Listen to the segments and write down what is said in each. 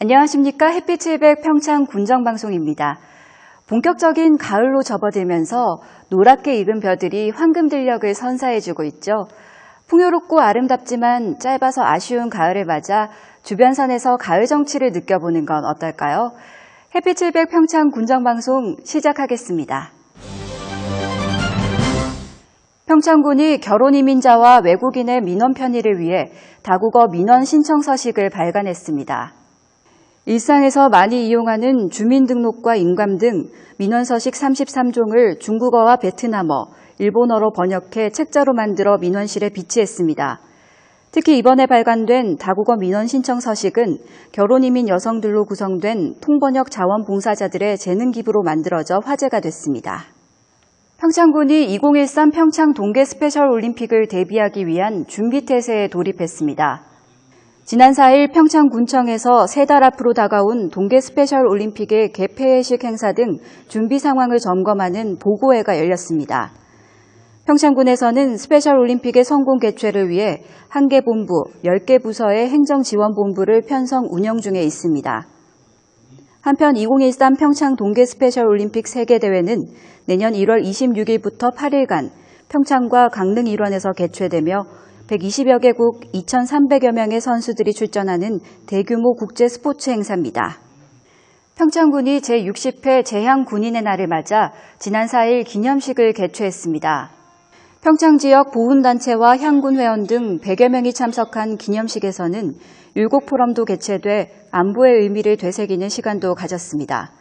안녕하십니까. 햇빛 700 평창 군정방송입니다. 본격적인 가을로 접어들면서 노랗게 익은 벼들이 황금들녘을 선사해주고 있죠. 풍요롭고 아름답지만 짧아서 아쉬운 가을을 맞아 주변선에서 가을 정취를 느껴보는 건 어떨까요? 햇빛 700 평창 군정방송 시작하겠습니다. 평창군이 결혼이민자와 외국인의 민원 편의를 위해 다국어 민원 신청 서식을 발간했습니다. 일상에서 많이 이용하는 주민등록과 인감 등 민원 서식 33종을 중국어와 베트남어, 일본어로 번역해 책자로 만들어 민원실에 비치했습니다. 특히 이번에 발간된 다국어 민원 신청 서식은 결혼이민 여성들로 구성된 통번역 자원봉사자들의 재능 기부로 만들어져 화제가 됐습니다. 평창군이 2013 평창 동계 스페셜 올림픽을 대비하기 위한 준비태세에 돌입했습니다. 지난 4일 평창군청에서 3달 앞으로 다가온 동계 스페셜 올림픽의 개폐회식 행사 등 준비 상황을 점검하는 보고회가 열렸습니다. 평창군에서는 스페셜 올림픽의 성공 개최를 위해 1개 본부, 10개 부서의 행정지원본부를 편성 운영 중에 있습니다. 한편 2013 평창 동계 스페셜 올림픽 세계대회는 내년 1월 26일부터 8일간 평창과 강릉 일원에서 개최되며 120여 개국 2,300여 명의 선수들이 출전하는 대규모 국제 스포츠 행사입니다. 평창군이 제60회 제향 군인의 날을 맞아 지난 4일 기념식을 개최했습니다. 평창 지역 보훈단체와 향군 회원 등 100여 명이 참석한 기념식에서는 율곡 포럼도 개최돼 안보의 의미를 되새기는 시간도 가졌습니다.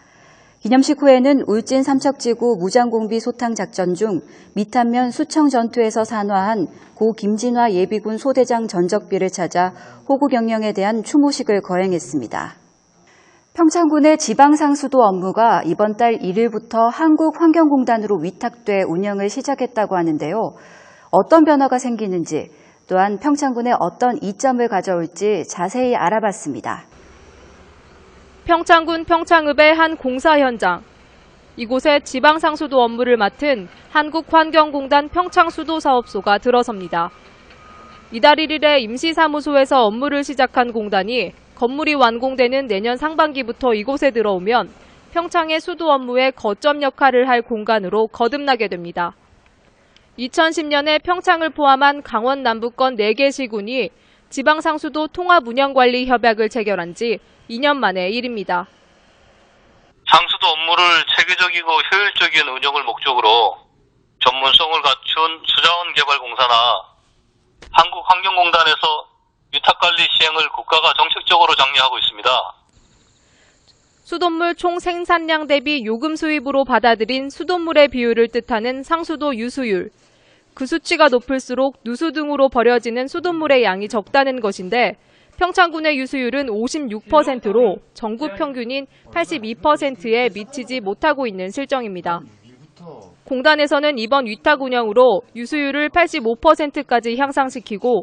기념식 후에는 울진 삼척지구 무장공비 소탕작전 중 미탄면 수청 전투에서 산화한 고 김진화 예비군 소대장 전적비를 찾아 호국영령에 대한 추모식을 거행했습니다. 평창군의 지방상수도 업무가 이번 달 1일부터 한국환경공단으로 위탁돼 운영을 시작했다고 하는데요. 어떤 변화가 생기는지 또한 평창군에 어떤 이점을 가져올지 자세히 알아봤습니다. 평창군 평창읍의 한 공사 현장. 이곳에 지방상수도 업무를 맡은 한국환경공단 평창수도사업소가 들어섭니다. 이달 1일에 임시사무소에서 업무를 시작한 공단이 건물이 완공되는 내년 상반기부터 이곳에 들어오면 평창의 수도 업무에 거점 역할을 할 공간으로 거듭나게 됩니다. 2010년에 평창을 포함한 강원 남부권 4개 시군이 지방상수도 통합운영관리 협약을 체결한 지 2년 만의 일입니다. 상수도 업무를 체계적이고 효율적인 운영을 목적으로 전문성을 갖춘 수자원개발공사나 한국환경공단에서 위탁관리 시행을 국가가 정책적으로 장려하고 있습니다. 수돗물 총 생산량 대비 요금 수입으로 받아들인 수돗물의 비율을 뜻하는 상수도 유수율. 그 수치가 높을수록 누수 등으로 버려지는 수돗물의 양이 적다는 것인데 평창군의 유수율은 56%로 전국 평균인 82%에 미치지 못하고 있는 실정입니다. 공단에서는 이번 위탁 운영으로 유수율을 85%까지 향상시키고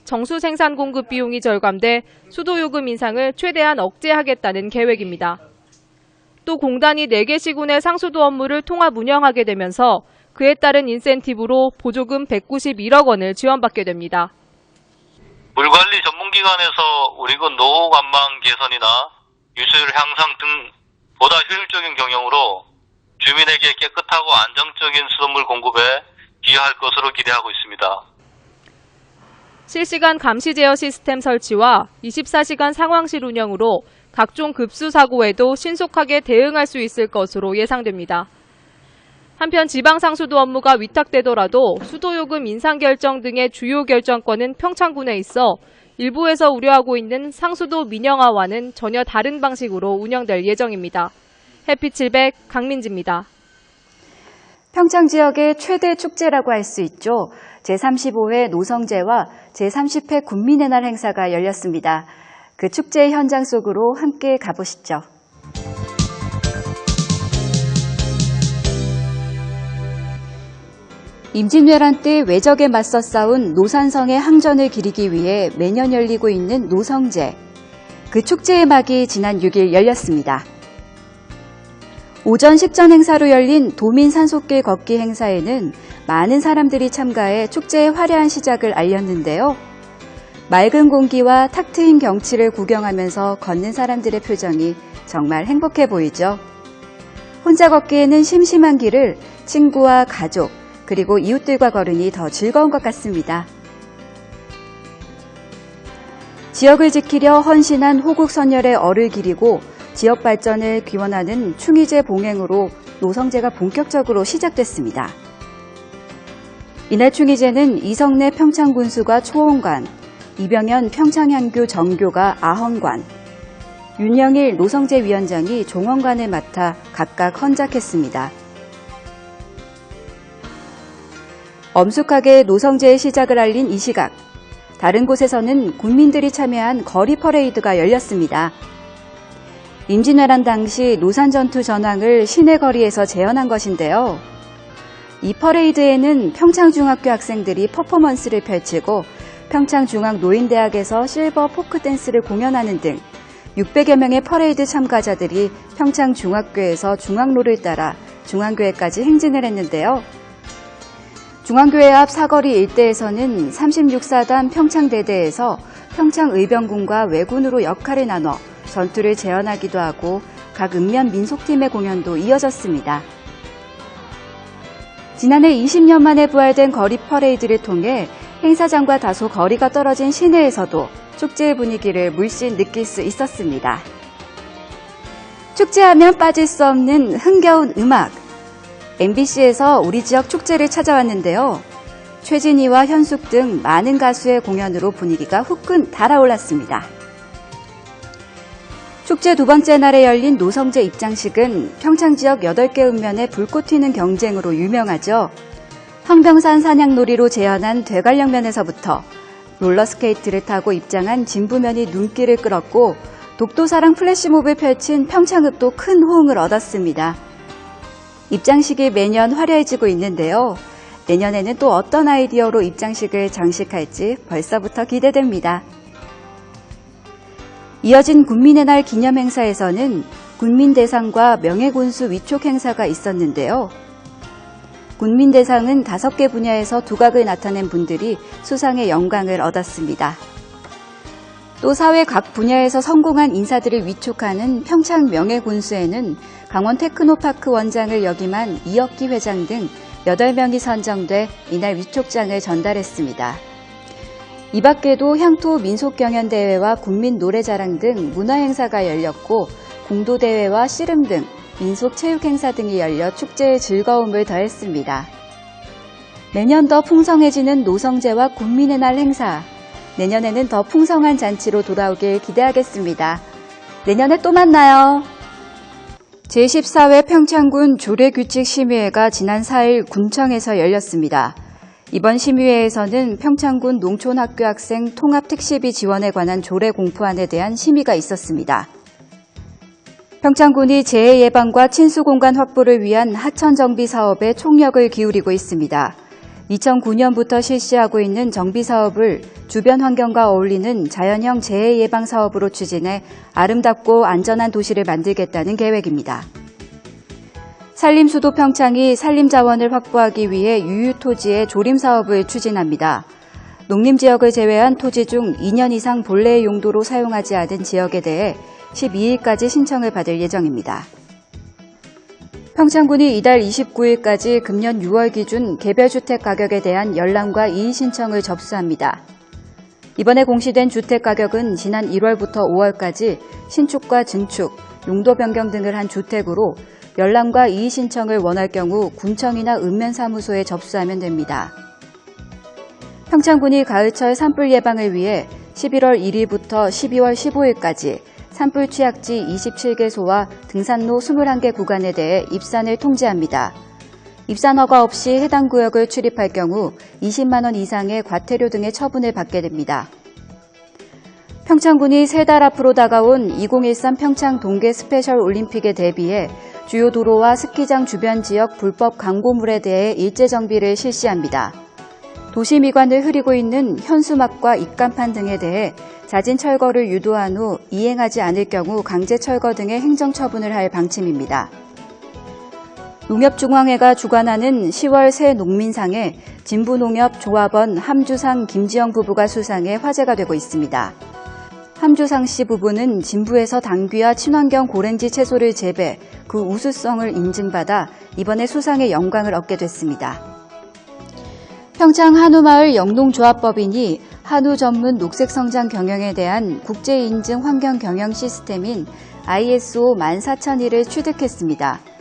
정수 생산 공급 비용이 절감돼 수도요금 인상을 최대한 억제하겠다는 계획입니다. 또 공단이 4개 시군의 상수도 업무를 통합 운영하게 되면서 그에 따른 인센티브로 보조금 191억 원을 지원받게 됩니다. 물관리 전문기관에서 우리군 노후 관망 개선이나 유수율 향상 등 보다 효율적인 경영으로 주민에게 깨끗하고 안정적인 수돗물 공급에 기여할 것으로 기대하고 있습니다. 실시간 감시 제어 시스템 설치와 24시간 상황실 운영으로 각종 급수 사고에도 신속하게 대응할 수 있을 것으로 예상됩니다. 한편 지방상수도 업무가 위탁되더라도 수도요금 인상 결정 등의 주요 결정권은 평창군에 있어 일부에서 우려하고 있는 상수도 민영화와는 전혀 다른 방식으로 운영될 예정입니다. 햇빛 700 강민지입니다. 평창 지역의 최대 축제라고 할 수 있죠. 제35회 노성제와 제30회 군민의 날 행사가 열렸습니다. 그 축제의 현장 속으로 함께 가보시죠. 임진왜란 때 외적에 맞서 싸운 노산성의 항전을 기리기 위해 매년 열리고 있는 노성제. 그 축제의 막이 지난 6일 열렸습니다. 오전 식전 행사로 열린 도민 산속길 걷기 행사에는 많은 사람들이 참가해 축제의 화려한 시작을 알렸는데요. 맑은 공기와 탁 트인 경치를 구경하면서 걷는 사람들의 표정이 정말 행복해 보이죠. 혼자 걷기에는 심심한 길을 친구와 가족, 그리고 이웃들과 걸으니 더 즐거운 것 같습니다. 지역을 지키려 헌신한 호국 선열의 얼을 기리고 지역 발전을 기원하는 충의제 봉행으로 노성제가 본격적으로 시작됐습니다. 이날 충의제는 이성래 평창군수가 초원관, 이병현 평창향교 정교가 아헌관, 윤영일 노성제 위원장이 종원관을 맡아 각각 헌작했습니다. 엄숙하게 노성제의 시작을 알린 이 시각, 다른 곳에서는 군민들이 참여한 거리 퍼레이드가 열렸습니다. 임진왜란 당시 노산전투 전황을 시내 거리에서 재현한 것인데요. 이 퍼레이드에는 평창중학교 학생들이 퍼포먼스를 펼치고 평창중앙노인대학에서 실버 포크댄스를 공연하는 등 600여 명의 퍼레이드 참가자들이 평창중학교에서 중앙로를 따라 중앙교회까지 행진을 했는데요. 중앙교회 앞 사거리 일대에서는 36사단 평창대대에서 평창의병군과 왜군으로 역할을 나눠 전투를 재현하기도 하고 각 읍면 민속팀의 공연도 이어졌습니다. 지난해 20년 만에 부활된 거리 퍼레이드를 통해 행사장과 다소 거리가 떨어진 시내에서도 축제의 분위기를 물씬 느낄 수 있었습니다. 축제하면 빠질 수 없는 흥겨운 음악. MBC에서 우리 지역 축제를 찾아왔는데요. 최진희와 현숙 등 많은 가수의 공연으로 분위기가 후끈 달아올랐습니다. 축제 두 번째 날에 열린 노성제 입장식은 평창 지역 8개 읍면의 불꽃 튀는 경쟁으로 유명하죠. 황병산 산양놀이로 재현한 되갈령면에서부터 롤러스케이트를 타고 입장한 진부면이 눈길을 끌었고 독도사랑 플래시몹을 펼친 평창읍도 큰 호응을 얻었습니다. 입장식이 매년 화려해지고 있는데요. 내년에는 또 어떤 아이디어로 입장식을 장식할지 벌써부터 기대됩니다. 이어진 군민의 날 기념행사에서는 군민대상과 명예군수 위촉 행사가 있었는데요. 군민대상은 5개 분야에서 두각을 나타낸 분들이 수상의 영광을 얻었습니다. 또 사회 각 분야에서 성공한 인사들을 위촉하는 평창 명예군수에는 강원 테크노파크 원장을 역임한 이혁기 회장 등 8명이 선정돼 이날 위촉장을 전달했습니다. 이 밖에도 향토 민속경연대회와 군민노래자랑 등 문화행사가 열렸고 공도대회와 씨름 등 민속체육행사 등이 열려 축제의 즐거움을 더했습니다. 매년 더 풍성해지는 노성제와 군민의 날 행사. 내년에는 더 풍성한 잔치로 돌아오길 기대하겠습니다. 내년에 또 만나요. 제14회 평창군 조례규칙 심의회가 지난 4일 군청에서 열렸습니다. 이번 심의회에서는 평창군 농촌학교 학생 통합특시비 지원에 관한 조례 공포안에 대한 심의가 있었습니다. 평창군이 재해 예방과 친수 공간 확보를 위한 하천 정비 사업에 총력을 기울이고 있습니다. 2009년부터 실시하고 있는 정비 사업을 주변 환경과 어울리는 자연형 재해 예방 사업으로 추진해 아름답고 안전한 도시를 만들겠다는 계획입니다. 산림수도 평창이 산림 자원을 확보하기 위해 유유토지의 조림 사업을 추진합니다. 농림지역을 제외한 토지 중 2년 이상 본래의 용도로 사용하지 않은 지역에 대해 12일까지 신청을 받을 예정입니다. 평창군이 이달 29일까지 금년 6월 기준 개별주택 가격에 대한 열람과 이의 신청을 접수합니다. 이번에 공시된 주택 가격은 지난 1월부터 5월까지 신축과 증축, 용도 변경 등을 한 주택으로 열람과 이의 신청을 원할 경우 군청이나 읍면사무소에 접수하면 됩니다. 평창군이 가을철 산불 예방을 위해 11월 1일부터 12월 15일까지 산불 취약지 27개소와 등산로 21개 구간에 대해 입산을 통제합니다. 입산 허가 없이 해당 구역을 출입할 경우 20만 원 이상의 과태료 등의 처분을 받게 됩니다. 평창군이 3달 앞으로 다가온 2013 평창 동계 스페셜 올림픽에 대비해 주요 도로와 스키장 주변 지역 불법 광고물에 대해 일제 정비를 실시합니다. 도시 미관을 흐리고 있는 현수막과 입간판 등에 대해 자진 철거를 유도한 후 이행하지 않을 경우 강제 철거 등의 행정 처분을 할 방침입니다. 농협중앙회가 주관하는 10월 새 농민상에 진부농협조합원 함주상 김지영 부부가 수상해 화제가 되고 있습니다. 함주상 씨 부부는 진부에서 당귀와 친환경 고랭지 채소를 재배, 그 우수성을 인증받아 이번에 수상의 영광을 얻게 됐습니다. 평창 한우마을 영농조합법인이 한우 전문 녹색성장 경영에 대한 국제인증 환경 경영 시스템인 ISO 14001을 취득했습니다.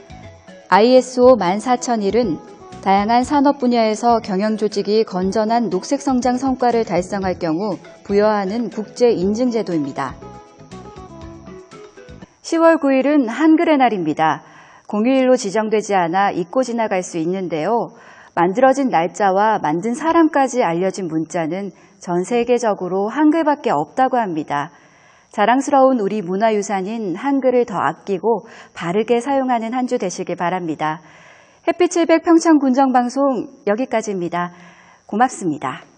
ISO 14001은 다양한 산업 분야에서 경영 조직이 건전한 녹색 성장 성과를 달성할 경우 부여하는 국제 인증 제도입니다. 10월 9일은 한글의 날입니다. 공휴일로 지정되지 않아 잊고 지나갈 수 있는데요. 만들어진 날짜와 만든 사람까지 알려진 문자는 전 세계적으로 한글밖에 없다고 합니다. 자랑스러운 우리 문화유산인 한글을 더 아끼고 바르게 사용하는 한 주 되시길 바랍니다. 햇빛 700 평창 군정방송 여기까지입니다. 고맙습니다.